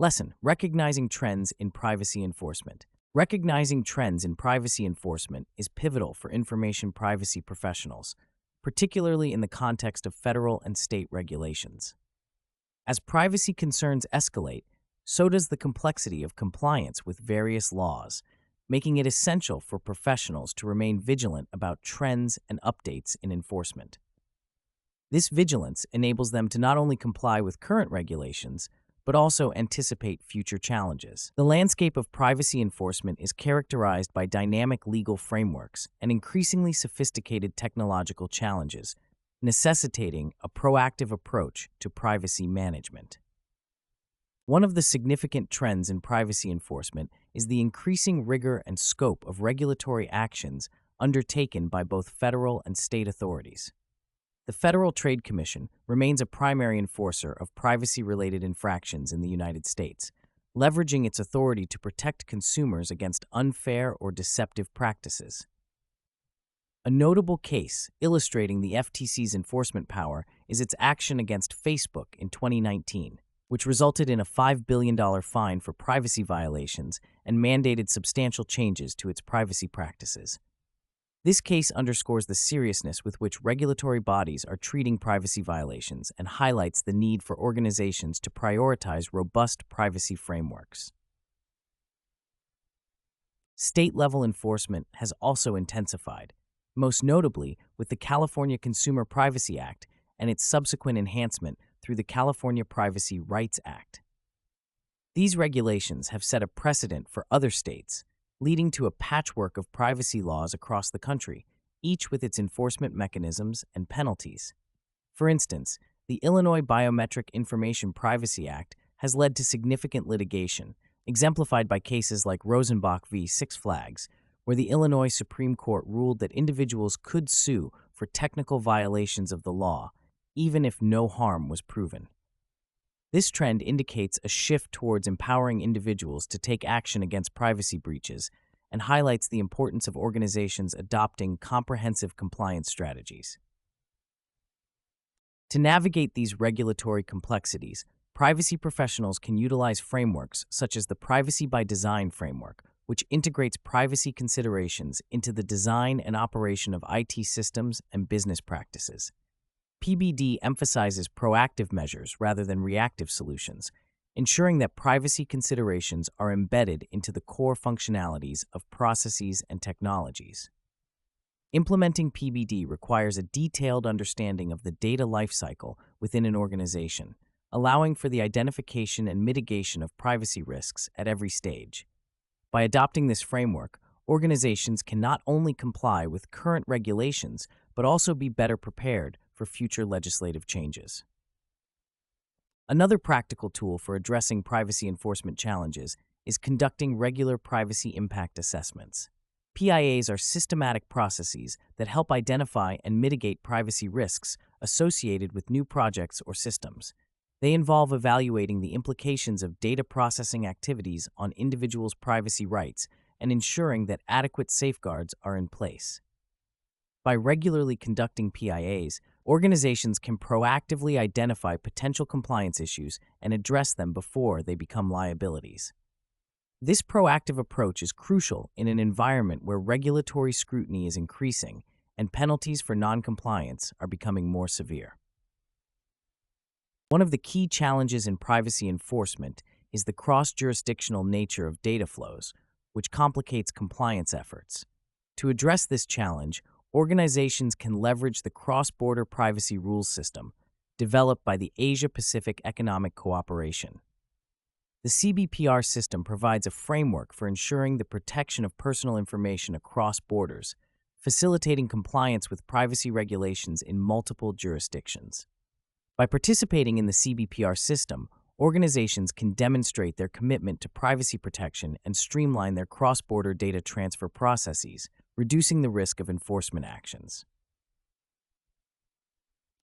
Lesson: Recognizing trends in privacy enforcement. Recognizing trends in privacy enforcement is pivotal for information privacy professionals, particularly in the context of federal and state regulations. As privacy concerns escalate, so does the complexity of compliance with various laws, making it essential for professionals to remain vigilant about trends and updates in enforcement. This vigilance enables them to not only comply with current regulations, but also anticipate future challenges. The landscape of privacy enforcement is characterized by dynamic legal frameworks and increasingly sophisticated technological challenges, necessitating a proactive approach to privacy management. One of the significant trends in privacy enforcement is the increasing rigor and scope of regulatory actions undertaken by both federal and state authorities. The Federal Trade Commission remains a primary enforcer of privacy-related infractions in the United States, leveraging its authority to protect consumers against unfair or deceptive practices. A notable case illustrating the FTC's enforcement power is its action against Facebook in 2019, which resulted in a $5 billion fine for privacy violations and mandated substantial changes to its privacy practices. This case underscores the seriousness with which regulatory bodies are treating privacy violations and highlights the need for organizations to prioritize robust privacy frameworks. State-level enforcement has also intensified, most notably with the California Consumer Privacy Act and its subsequent enhancement through the California Privacy Rights Act. These regulations have set a precedent for other states, leading to a patchwork of privacy laws across the country, each with its enforcement mechanisms and penalties. For instance, the Illinois Biometric Information Privacy Act has led to significant litigation, exemplified by cases like Rosenbach v. Six Flags, where the Illinois Supreme Court ruled that individuals could sue for technical violations of the law, even if no harm was proven. This trend indicates a shift towards empowering individuals to take action against privacy breaches and highlights the importance of organizations adopting comprehensive compliance strategies. To navigate these regulatory complexities, privacy professionals can utilize frameworks such as the Privacy by Design framework, which integrates privacy considerations into the design and operation of IT systems and business practices. PBD emphasizes proactive measures rather than reactive solutions, ensuring that privacy considerations are embedded into the core functionalities of processes and technologies. Implementing PBD requires a detailed understanding of the data lifecycle within an organization, allowing for the identification and mitigation of privacy risks at every stage. By adopting this framework, organizations can not only comply with current regulations, but also be better prepared for future legislative changes. Another practical tool for addressing privacy enforcement challenges is conducting regular privacy impact assessments. PIAs are systematic processes that help identify and mitigate privacy risks associated with new projects or systems. They involve evaluating the implications of data processing activities on individuals' privacy rights and ensuring that adequate safeguards are in place. By regularly conducting PIAs, organizations can proactively identify potential compliance issues and address them before they become liabilities. This proactive approach is crucial in an environment where regulatory scrutiny is increasing and penalties for noncompliance are becoming more severe. One of the key challenges in privacy enforcement is the cross-jurisdictional nature of data flows, which complicates compliance efforts. To address this challenge, organizations can leverage the cross-border privacy rules system developed by the Asia-Pacific Economic Cooperation. The CBPR system provides a framework for ensuring the protection of personal information across borders, facilitating compliance with privacy regulations in multiple jurisdictions. By participating in the CBPR system, organizations can demonstrate their commitment to privacy protection and streamline their cross-border data transfer processes, reducing the risk of enforcement actions.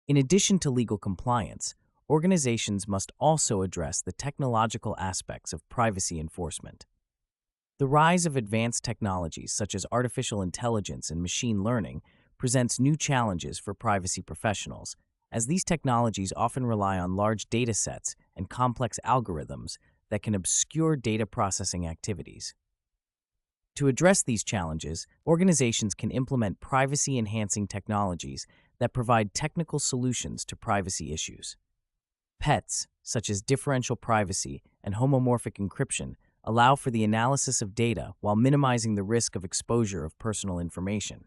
In addition to legal compliance, organizations must also address the technological aspects of privacy enforcement. The rise of advanced technologies such as artificial intelligence and machine learning presents new challenges for privacy professionals, as these technologies often rely on large data sets and complex algorithms that can obscure data processing activities. To address these challenges, organizations can implement privacy-enhancing technologies that provide technical solutions to privacy issues. PETs, such as differential privacy and homomorphic encryption, allow for the analysis of data while minimizing the risk of exposure of personal information.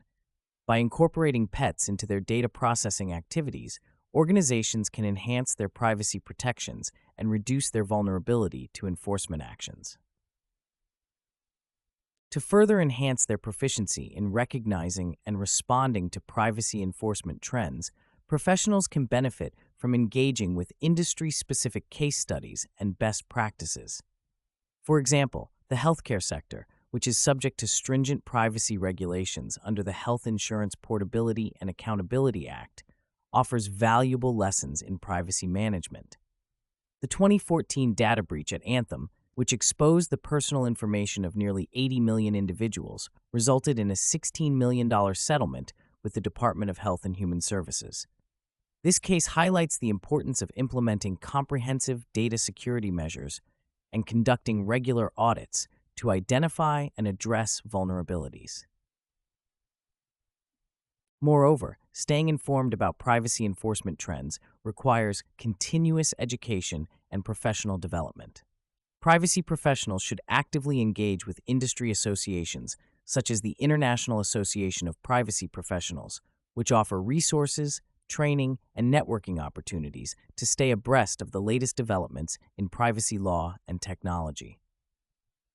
By incorporating PETs into their data processing activities, organizations can enhance their privacy protections and reduce their vulnerability to enforcement actions. To further enhance their proficiency in recognizing and responding to privacy enforcement trends, professionals can benefit from engaging with industry-specific case studies and best practices. For example, the healthcare sector, which is subject to stringent privacy regulations under the Health Insurance Portability and Accountability Act, offers valuable lessons in privacy management. The 2014 data breach at Anthem, which exposed the personal information of nearly 80 million individuals, resulted in a $16 million settlement with the Department of Health and Human Services. This case highlights the importance of implementing comprehensive data security measures and conducting regular audits to identify and address vulnerabilities. Moreover, staying informed about privacy enforcement trends requires continuous education and professional development. Privacy professionals should actively engage with industry associations, such as the International Association of Privacy Professionals, which offer resources, training, and networking opportunities to stay abreast of the latest developments in privacy law and technology.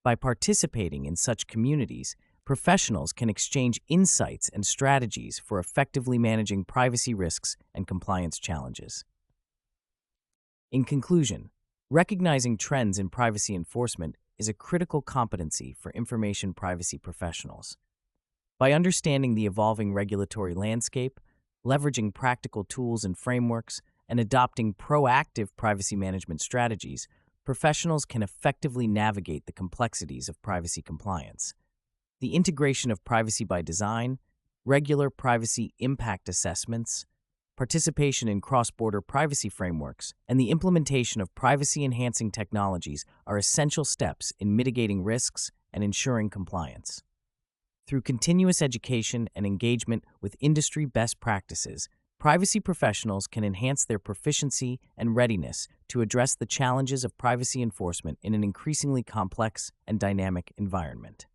By participating in such communities, professionals can exchange insights and strategies for effectively managing privacy risks and compliance challenges. In conclusion, recognizing trends in privacy enforcement is a critical competency for information privacy professionals. By understanding the evolving regulatory landscape, leveraging practical tools and frameworks, and adopting proactive privacy management strategies, professionals can effectively navigate the complexities of privacy compliance. The integration of privacy by design, regular privacy impact assessments, participation in cross-border privacy frameworks, and the implementation of privacy-enhancing technologies are essential steps in mitigating risks and ensuring compliance. Through continuous education and engagement with industry best practices, privacy professionals can enhance their proficiency and readiness to address the challenges of privacy enforcement in an increasingly complex and dynamic environment.